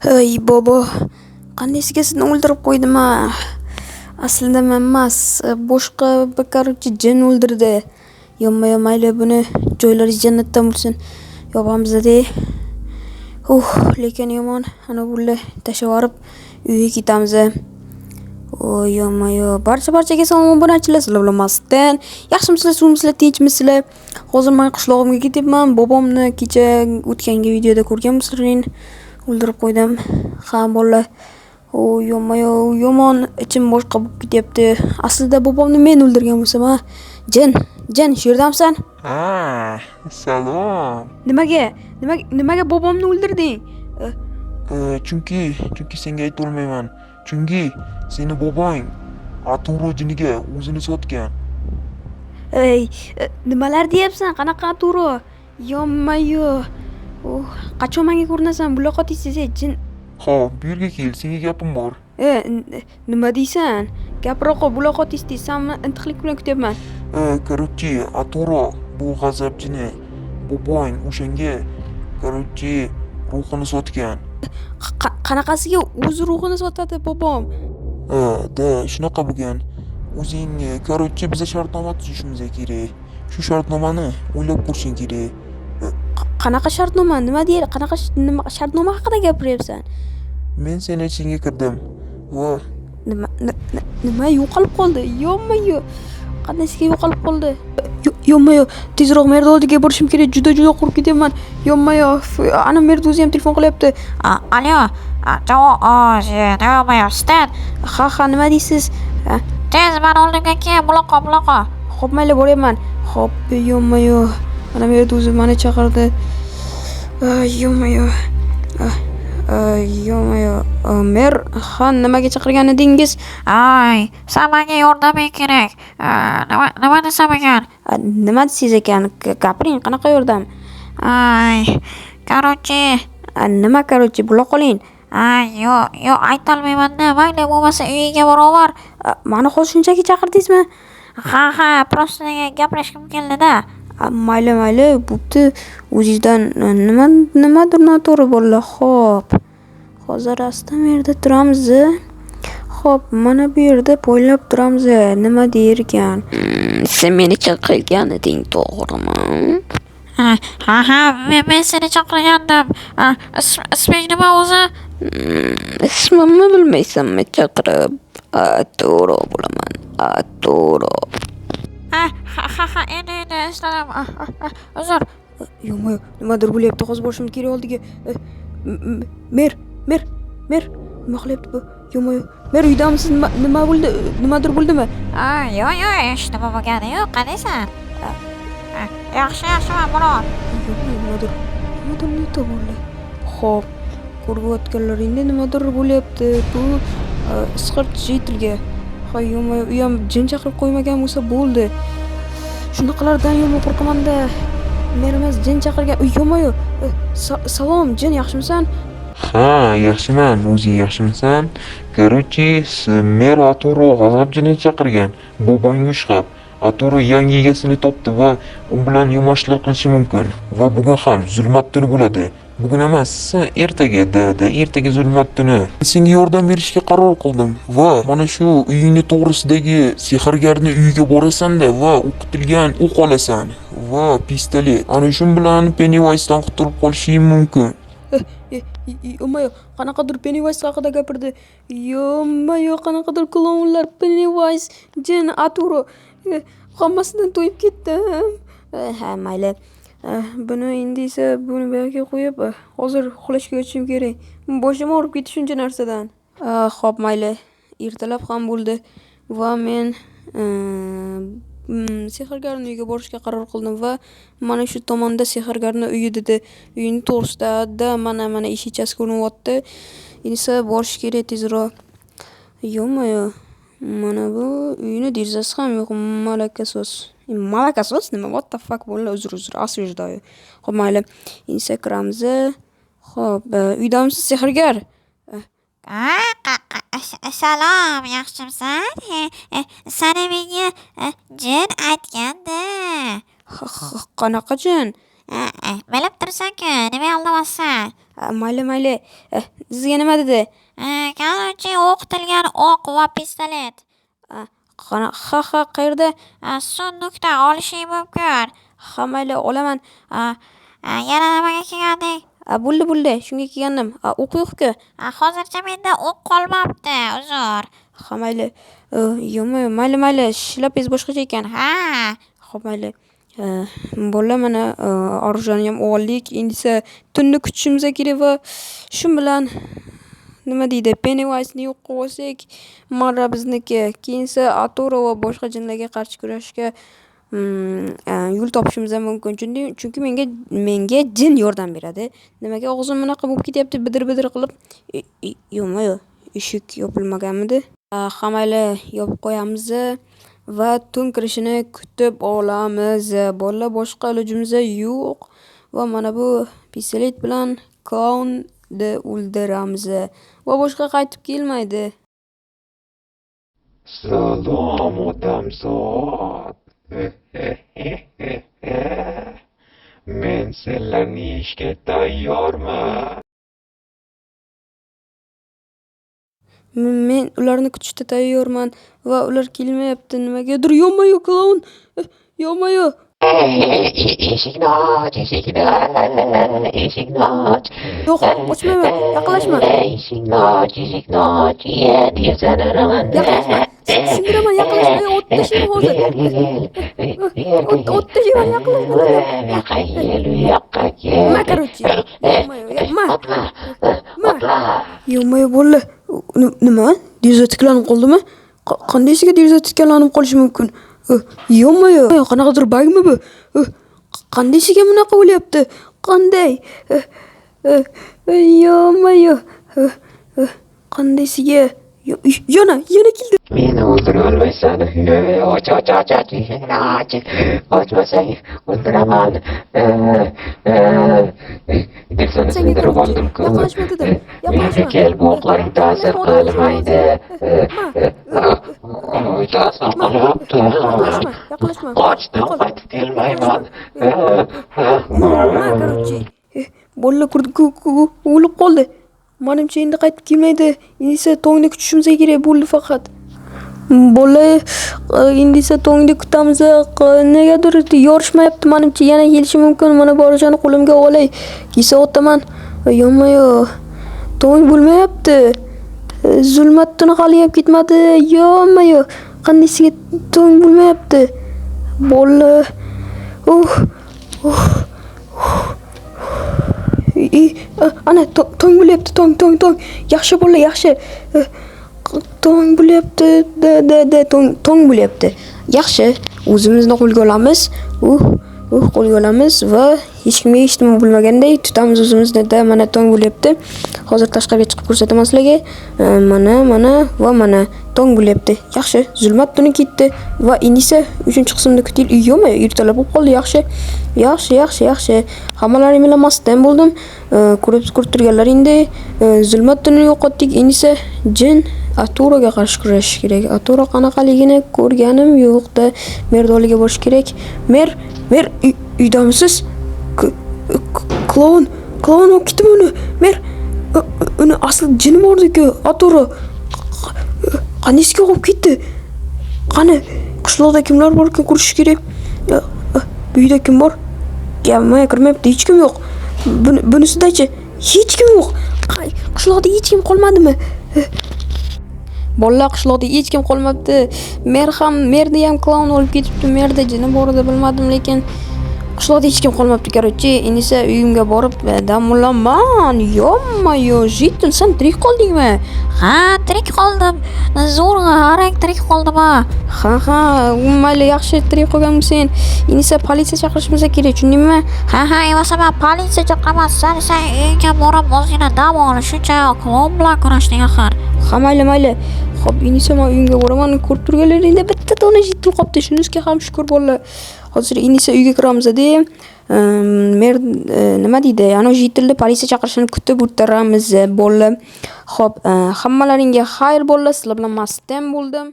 Hey bobo, qandaysiga sizni o'ldirib qo'ydim a? Aslida men emas, boshqa bir korоче jin o'ldirdi. Yonma-yon mayli buni joylari jannatdan bo'lsin. Yopamiz-da. Lekin yomon, ana bular tashlab yuborib uyga ketamiz. Yonma-yon barchaga salom obunachilar, sizlar bilan Masdan. Yaxshimisizlar, suvmisizlar, tinchmisizlar? Hozir men qishlog'imga ketyapman. Bobomni kecha o'tgangi videoda ko'rganmisizlar? O'ldirib qo'ydim. Ha, bolalar. Yomon, ichim boshqa bo'lib ketyapti. Aslida bobomni men o'ldirgan bo'lsam, ha? Jin, shu yerdamsan? Ha, salom. Nimaga bobomni o'ldirding? Chunki senga aytolmayman. Chunki seni bobong Arturo jiniga o'zini sotgan. Nimalar deyapsan? Qanaqa Arturo? Yonma-yo. Qachon menga ko'rinasan? Buloq otasiz, jin. Xo'p, bu yerga kel, senga gapim bor. Nima deysan? Gapiroq, buloq otasiz, senni intiqlik bilan kutyapman. Короче, Arturo bu g'azab jini bobong o'shanga ruhini sotgan. Qanaqasiga o'zi ruhini sotadi bobom? Shunaqa bo'lgan. O'zing biza shartnoma tuzishimiz kerak. Shu shartnomani o'ylab ko'rishing kerak. Qanaqa shartnoma? Qanaqa shartnoma haqida gapiryapsan? Men seni ichingga kirdim. Nima yo'qolib qoldi? Yonma-yo. Qandaysiga yo'qolib qoldi? Yonma-yo, tezroq merda oldiga borishim kerak. Juda qo'rqib ketyapman. Yonma-yo, ana merda o'zi ham telefon qilyapti. Alo, nima mayapsiz? Ha, nima deysiz? Tez meni oldimga kel, buloqqa. Xo'p, mayli boryapman. Xo'p, yonma-yo. Ana merda o'zi meni chaqirdi. Yonma-yo. Mer, nimaga chaqirgan edingiz? Sen menga yordaming kerak. Nima desam ekan? Nima deysiz ekan? Gapiring, qanaqa yordam? Короче, Nima короче, buloq qoling. Yo'q, aytolmayman-da. Mayli bo'lmasa uyiga barobar. Mani hozir shunchaki chaqirdingizmi? Ha, просто gaplashgim keldi-da. Mayli, bo'pti. O'zingizdan nimadir noto'g'ri bolalar. Xo'p. Hozir asta yerda turamiz. Xo'p, mana bu yerda poylab turamiz. Nima derkan? Sen meni chaqirgan eding, to'g'rimi? Men seni chaqirgandim. Isming nima o'zi? Ismimni bilmaysanmi chaqirib? Arturo bo'laman. Arturo. Endi esladim. Uzr. Yo'q, nimadir bo'lyapti. Hozir borishim kerak oldiga. Mer. Nima qilyapti bu? Yo'q. Mer, uydamisiz? Nima bo'ldi? Nimadir bo'ldimi? Yo'q, hech nima bo'lgani yo'q. Qaniysan? Yaxshiman, biror. Nimadir noto'g'ri. Xo'p, ko'rayotganlaringda nimadir bo'lyapti. Bu isqirt jitilga. Yo'q, u ham jin chaqirib qo'ymagan bo'lsa bo'ldi. Shunaqalardan yomon qo'rqaman-da. Merimiz jin chaqirgan. Yo'q. Salom, jin, yaxshimisan? Ha, yaxshiman. O'zing yaxshimisan? Короче, mer Arturo g'azab jini chaqirgan. Bobong ushlab. Arturo yangi egasini topdi va u bilan yo'mashlik qilishi mumkin. Va bugun ham zulmat tuni bo'ladi. Bugun emas, ertaga zulmat tuni. Senga yordam berishga qaror qildim va mana shu uyingni to'g'risidagi sehrgarni uyiga borasan-da va o'qitilgan o'q olasan va pistolet. Ana shu bilan Pennywise'dan qutulib qolishing mumkin. Yo'q, qanaqadir Pennywise haqida gapirdi. Yo'q, qanaqadir klonlar, Pennywise, jin, Arturo. Hammasidan to'yib ketdim. Ha, mayli. Buni endi esa buni bu yerga qo'yib, hozir uxlashga o'tishim kerak. Boshim og'rib ketdi shuncha narsadan. Xo'p, mayli. Ertalab ham bo'ldi va men sehrgarning uyiga borishga qaror qildim va mana shu tomonda sehrgarning uyi dedi. Uyini to'g'risida mana eshikchasi ko'rinyapti. Endi esa borish kerak tezroq. Yo'q. Mana bu uyini derazasi ham yo'q. Malakasiz nima? What the fuck bo'lar? Uzr, asvejdoy. Xo'p, mayli. Endi esa kiramiz. Xo'p, uydamisiz sehrgar? Salom, yaxshimisan? Sana menga jin aytgandi. Qanaqa jin? Bilib tursan-ku, nima aldamasan? Mayli. Sizga nima dedi? Короче, o'qitilgan o'q va pistolet. Ha, qayerda? Sundukda olishing mumkin. Ha, mayli, olaman. Yana nimaga kelganding? Bo'ldi, shunga kelgandim. O'q yo'q-ku. Hozircha menda o'q qolmabdi, uzr. Ha, mayli. Mayli, shlapingiz boshqacha ekan. Xo'p, mayli. Bolalar, mana orujani ham oldik. Endi esa tunni kutishimiz kerak va shu bilan nima deydi, Pennywise'ni yo'q qilib olsak, marra bizniki. Keyin esa Arturo va boshqa jinlarga qarshi kurashishga yo'l topishimiz ham mumkin. Chunki menga jin yordam beradi. Nimaga og'zim bunaqa bo'lib ketyapti, bidir qilib? Yo'q, eshik yopilmaganmidi? Ha, mayli, yopib qo'yamiz va tun kirishini kutib olamiz. Bolalar, boshqa ilojimiz yo'q va mana bu pistolet bilan klaunni o'ldiramiz va boshqa qaytib kelmaydi. Salom odamzod. Men sizlarni yeyishga tayyorman. Men ularni kutishga tayyorman va ular kelmayapti. Nimagadir? Yonma-yo, klaun. Yonma-yo. Eshikni och. Yo'q, ochmayman. Yaqinlashma. Eshikni och. Desa naraman. Yaqinlashma. Sindiraman, yaqinlashma. O't tashlayman hozir. O't tashlayman, yaqinlashma. Yoqqa kel. Ma, короче. Yonma-yo, bo'ldi. Nima? Deraza tiklanib qoldimi? Qanday ishga deraza tiklanib qolishi mumkin? Yonma-yo. Qanaqadir bagmi bu? Qanday ishga bunaqa bo'lyapti? Qanday? Yonma-yo. Qanday ishga? Yana keldi. Meni o'ldira olmaysan. Och. Eshikni och. Ochmasang o'ldiraman. Deb seni sindirib oldim-ku. Yaqinlashma dedim. Yaqinlashma. Kel, bu o'qlaring ta'sir qilmaydi. Ta'sir qilyapti. Yaqinlashma. Qochdim, qaytib kelmayman. Короче. Bolalar o'lib qoldi. Menimcha endi qaytib kelmaydi. Endi esa tongni kutishimiz kerak bo'ldi faqat. Bolalar, endi esa tongni kutamiz. Negadir yorishmayapti. Menimcha yana kelishi mumkin. Mana borajani qo'limga olay. Kesa o'taman. Yonma-yo. Tong bo'lmayapti. Zulmat tuni hali ham ketmadi. Yonma-yo. Qandaysiga tong bo'lmayapti. Bolalar. Ana tong bo'lyapti, tong. Yaxshi bolalar, yaxshi. Tong bo'lyapti, tong bo'lyapti. Yaxshi, o'zimizni qo'lga olamiz. Qo'lga olamiz va hech kimga hech nima bo'lmaganday tutamiz o'zimizni. Mana tong bo'lyapti. Hozir tashqariga chiqib ko'rsataman sizlarga. Mana tong bo'lyapti. Yaxshi, zulmat tuni ketdi va endi esa 3-qismni kutaylik. Yo'qmi? Ertalab bo'lib qoldi. Yaxshi. Hammalaringni bilamasdan bo'ldim. Ko'rib turganlaringdek, zulmat tunini yo'qotdik. Endi esa jin Arturoga qarshi kurashish kerak. Arturo qanaqaligini ko'rganim yo'q-da. Merdoliga borish kerak. Mer, uydamisiz? Klaun olib ketdim uni. Mer, uni asl jini bor-ku, Arturo. Qanisiga olib ketdi? Qani, qishloqda kimlar bor ekan ko'rish kerak. Bu uyda kim bor? Gamma kirmayapti, hech kim yo'q. Bunisidachi hech kim yo'q. Qishloqda hech kim qolmadimi? Bolalar, qishloqda hech kim qolmabdi. Merni ham klaun olib ketibdi. Merda jini bor edi, bilmadim, lekin qishloqda hech kim qolmabdi. Короче, endi esa uyimga borib dam olaman. Yonma-yo, Jitil, sen tirik qoldingmi? Ha, tirik qoldim. Zo'rg'a arang tirik qoldim. Ha, mayli, yaxshi tirik qolganmisan. Endi esa politsiya chaqirishimiz kerak, tushundingmi? Ha, emas, men politsiya chaqiraman. Sen uyga borib o'zingni dam ol. Shuncha klon bilan kurashding axir. Ha, mayli. Xo'p, endi esa men uyimga boraman. Ko'rib turganlaringda bitta dona Jitil qolibdi. Shunisiga ham shukr bolalar. Hozir endi esa uyga kiramiz-da. Mer nima deydi? Ana Jitilni politsiya chaqirishini kutib o'tiramiz bolalar. Xo'p, hammalaringga xayr bolalar. Sizlar bilan masdan bo'ldim.